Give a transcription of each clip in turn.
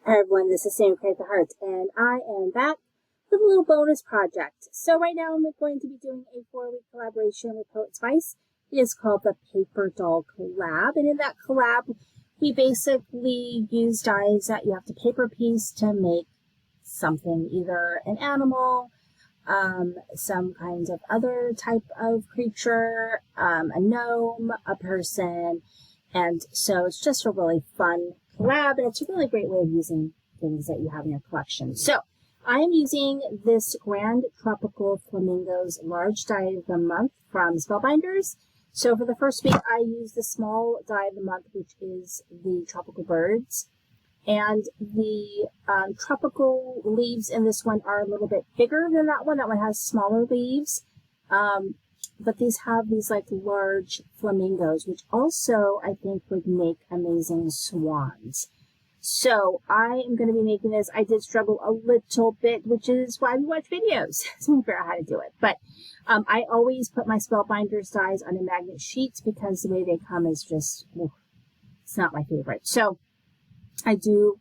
Hi everyone, this is Sam Create the Heart, and I am back with a little bonus project. So right now I'm going to be doing a 4-week collaboration with Poet Spice. It is called the Paper Doll Collab, and in that collab, we basically use dies that you have to paper piece to make something, either an animal, some kinds of other type of creature, a gnome, a person, and so it's just a really fun collab, and it's a really great way of using things that you have in your collection. So I am using this Grand Tropical Flamingos large die of the month from Spellbinders. So for the first week, I used the small die of the month, which is the tropical birds. And the tropical leaves in this one are a little bit bigger than that one. That one has smaller leaves. But these have these like large flamingos, which also I think would make amazing swans. So I am going to be making this. I did struggle a little bit, which is why we watch videos to figure out how to do it. But I always put my Spellbinders dies on a magnet sheet because the way they come is just, it's not my favorite. So I do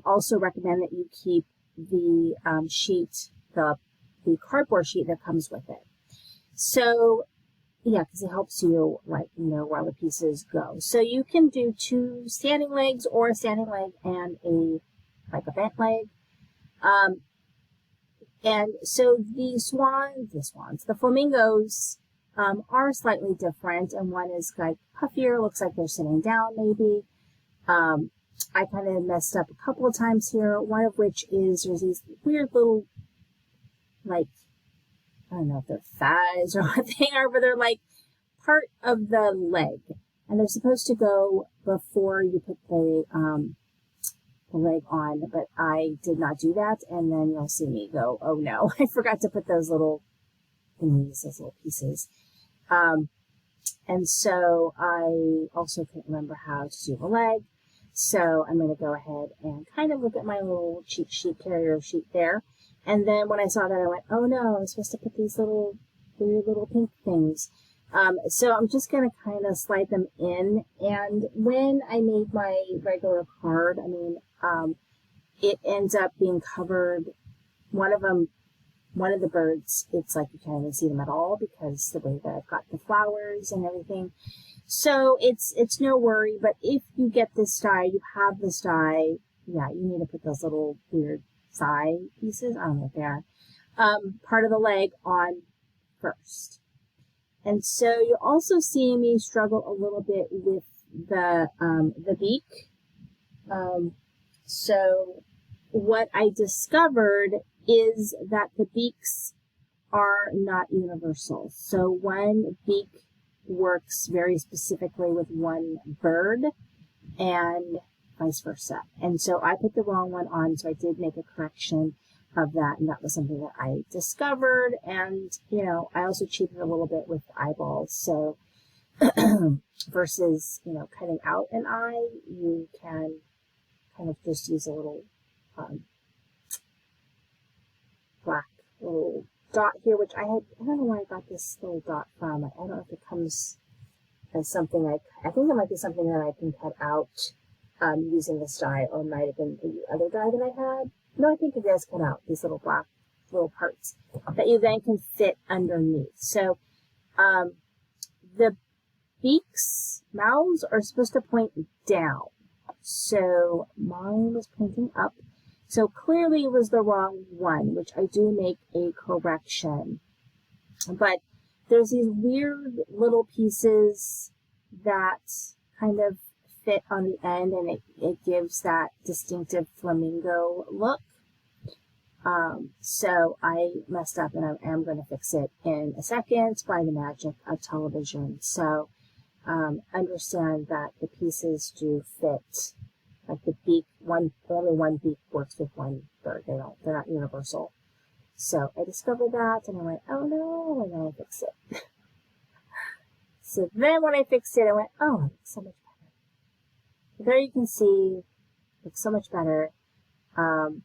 also recommend that you keep the sheet, the cardboard sheet that comes with it. So, yeah, because it helps you, like, know where the pieces go. So you can do 2 standing legs or a standing leg and a bent leg. And so the flamingos are slightly different, and one is like puffier, looks like they're sitting down maybe. I kind of messed up a couple of times here, one of which is there's these weird little, like, I don't know if they're thighs or what they are, but they're like part of the leg. And they're supposed to go before you put the leg on, but I did not do that. And then you'll see me go, oh no, I forgot to put those little thingies, those little pieces. And so I also couldn't remember how to do the leg. So I'm going to go ahead and kind of look at my little cheat sheet, carrier sheet there. And then when I saw that, I went, oh no, I'm supposed to put these little, weird little pink things. So I'm just going to kind of slide them in. And when I made my regular card, I mean, it ends up being covered. One of the birds, it's like you can't even see them at all because the way that I've got the flowers and everything. So it's no worry. But if you get this die, you have this die, yeah, you need to put those little weird thigh pieces, I don't know what they are, part of the leg on first. And so you'll also see me struggle a little bit with the beak. So what I discovered is that the beaks are not universal. So one beak works very specifically with one bird and vice versa. And so I put the wrong one on, so I did make a correction of that, and that was something that I discovered. And, you know, I also cheated a little bit with eyeballs. So versus, you know, cutting out an eye, you can kind of just use a little black little dot here, which I don't know where I got this little dot from. I don't know if it comes as something I think it might be something that I can cut out using this die, or might have been the other die that I had. No, I think it does cut out these little black little parts that you then can fit underneath. So the beaks, mouths are supposed to point down. So mine was pointing up. So clearly it was the wrong one, which I do make a correction. But there's these weird little pieces that kind of fit on the end, and it gives that distinctive flamingo look. So I messed up, and I am going to fix it in a second by the magic of television. So understand that the pieces do fit. Like the beak, only one beak works with one bird. They're not universal. So I discovered that, and I went, oh no, and then I fixed it. So then when I fixed it, I went, oh, it looks so much better. There you can see, it looks so much better. And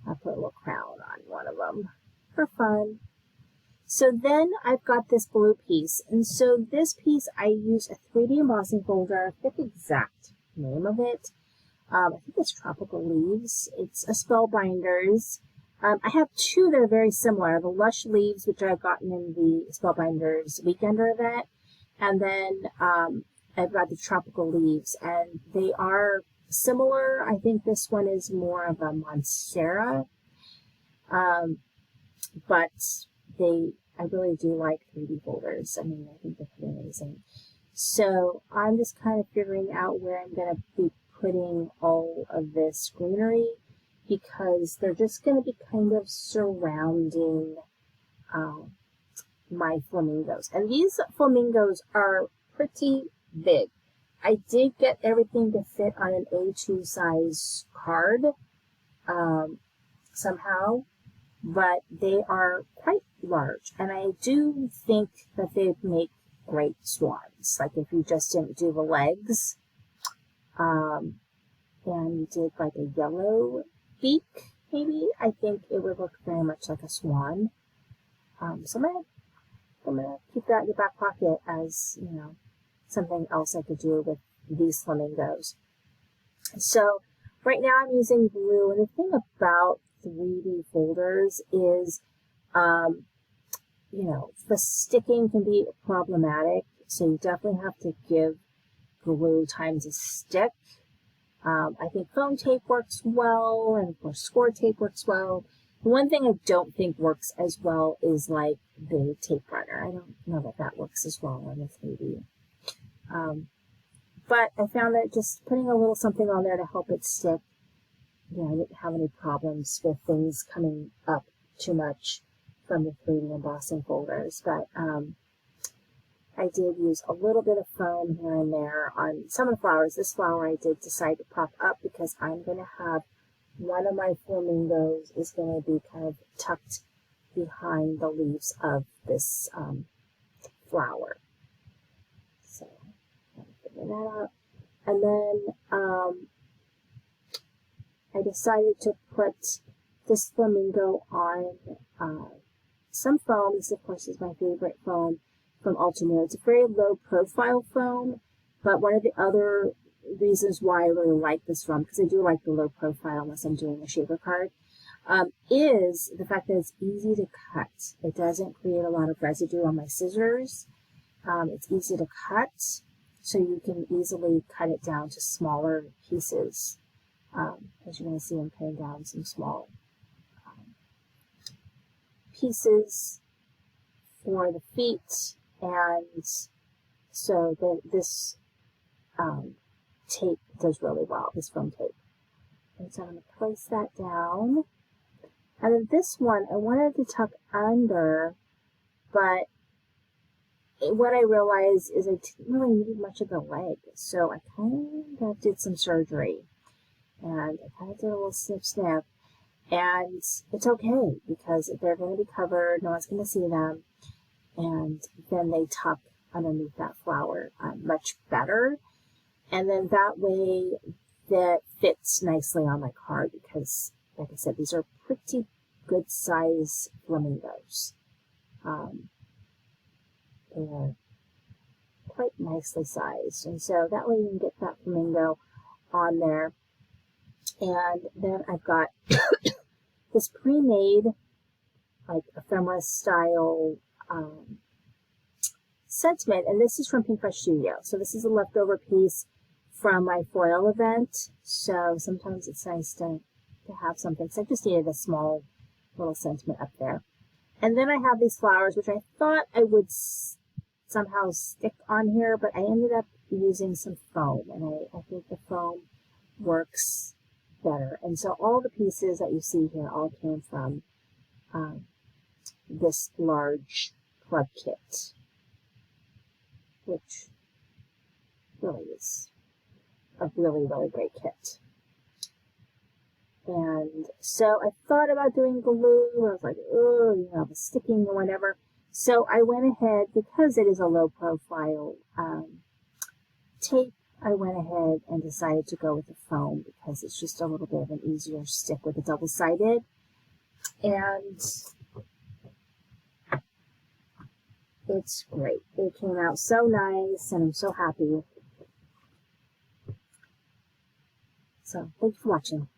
I put a little crown on one of them for fun. So then I've got this blue piece. And so this piece, I use a 3D embossing folder. I forget the exact name of it. I think it's Tropical Leaves. It's a Spellbinders. I have two that are very similar. The Lush Leaves, which I've gotten in the Spellbinders Weekender event, and then I've got the Tropical Leaves, and they are similar. I think this one is more of a Monstera, but I really do like 3D folders. I mean, I think they're pretty amazing. So I'm just kind of figuring out where I'm going to be putting all of this greenery, because they're just going to be kind of surrounding my flamingos. And these flamingos are pretty big. I did get everything to fit on an A2 size card somehow, but they are quite large. And I do think that they make great swans. Like if you just didn't do the legs, and you did like a yellow beak, maybe, I think it would look very much like a swan. So I'm gonna keep that in the back pocket as, you know, something else I could do with these flamingos. So right now I'm using glue, and the thing about 3D folders is, you know, the sticking can be problematic, so you definitely have to give glue time to stick. I think foam tape works well, and of course score tape works well. The one thing I don't think works as well is like the tape runner. I don't know that that works as well on the 3D. But I found that just putting a little something on there to help it stick, you know, I didn't have any problems with things coming up too much from the 3D embossing folders. But I did use a little bit of foam here and there on some of the flowers. This flower I did decide to prop up because I'm going to have one of my flamingos is going to be kind of tucked behind the leaves of this flower. So I'm figuring that out. And then I decided to put this flamingo on some foam. This, of course, is my favorite foam from Ultimate. It's a very low profile foam, but one of the other reasons why I really like this foam, because I do like the low profile unless I'm doing a shaper card, is the fact that it's easy to cut. It doesn't create a lot of residue on my scissors. It's easy to cut, so you can easily cut it down to smaller pieces. As you're going to see, I'm cutting down some small pieces for the feet, and so this tape does really well, this foam tape. And so I'm going to place that down. And then this one, I wanted to tuck under, but what I realized is I didn't really need much of the leg, so I kind of did some surgery. And I kind of did a little snip snip, and it's okay because they're going to be covered, no one's going to see them, and then they tuck underneath that flower much better, and then that way that fits nicely on my card because, like I said, these are pretty good size flamingos. They are quite nicely sized, and so that way you can get that flamingo on there. And then I've got this pre-made, like, ephemera style sentiment, and this is from Pink Fresh Studio. So this is a leftover piece from my foil event, so sometimes it's nice to have something. So I just needed a small little sentiment up there. And then I have these flowers, which I thought I would somehow stick on here, but I ended up using some foam, and I think the foam works better. And so all the pieces that you see here all came from this large club kit, which really is a really, really great kit. And so I thought about doing glue. I was like, oh, you know, the sticking or whatever. So I went ahead, because it is a low profile tape, I went ahead and decided to go with the foam because it's just a little bit of an easier stick with a double-sided. And it's great. It came out so nice, and I'm so happy. So thank you for watching.